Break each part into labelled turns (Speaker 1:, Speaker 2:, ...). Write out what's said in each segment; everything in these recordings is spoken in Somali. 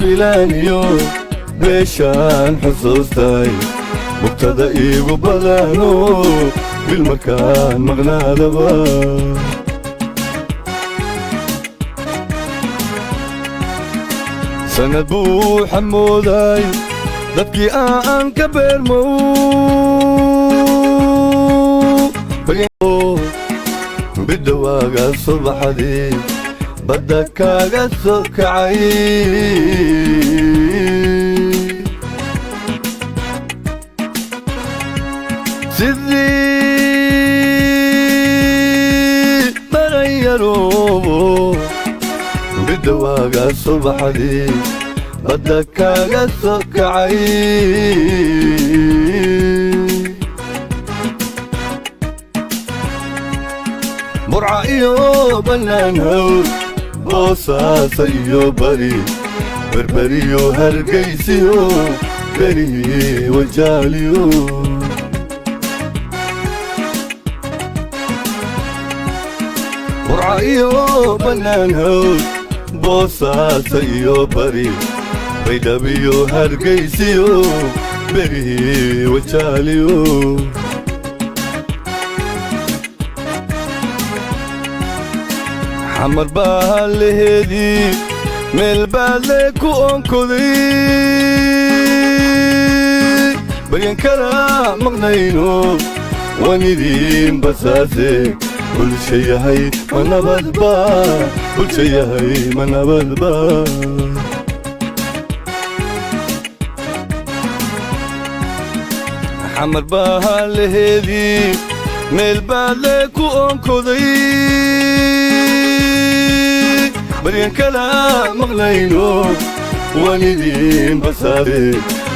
Speaker 1: bilaaniyo beeshaan xusuustay mubtada iigu badano bil markaan maqnaadaba sanad buu xamooday dadkii aan ka beermow bidhawaaga subaxdii badda kaaga soo kacay sidii dhalinyaroobo bidhawaaga subaxdii badda kaaga soo kacay burca iyo bannaan hawl boosaasa iyo bari berberiyo hargaysiyo beri wajaaliyo burca iyo bannaan hawl boosaasa iyo bari baydhabiyo hargaysiyo beri wajaaliyo xamar baa laheedii meel baad le ku onkoday baryan kala maqnayno waan idiin basaase bulsha yahay ma nabadba bulsha yahay ma nabadba xamar baa laheedii meel baad le ku onkoday baryan kala maqlayno waan idiin basaare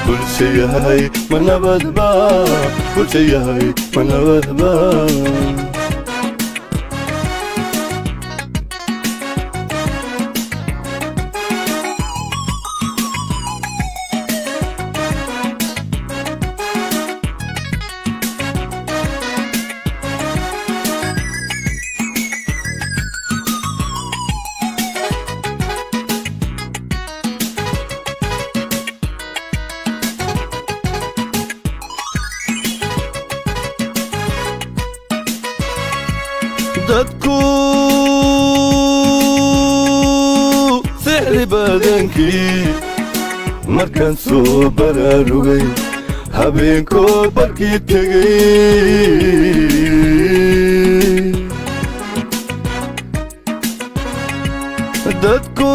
Speaker 1: bulsha yahay ma nabadba bulsha yahay ma nabadba dadku sixri badankii markaan soo baraarugay habeenkoo barkii tegay dadku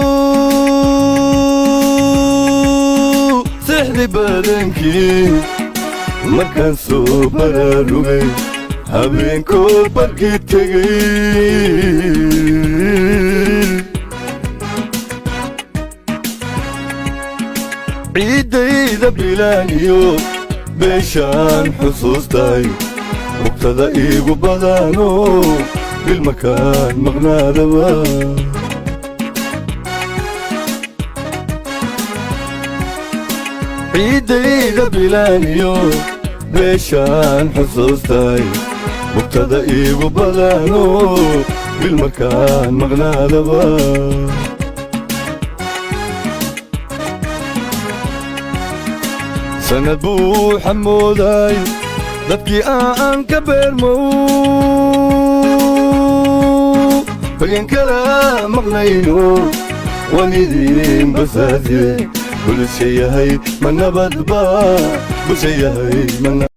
Speaker 1: sixri badankii markaan soo baraarugay habeenkoo barkii tegay ciiddayda bilaaniyo beeshaan xusuustay mubtada iigu badano bil markaan maqnaadaba ciiddayda bilaaniyo beeshaan xusuustay mubtada iigu badano bil markaan maqnaadaba sanad buu xamooday dadkii aan ka beermow baryan kala maqnayno waan idiin basaase bulsha yahay ma nabadba bulsha yahay ma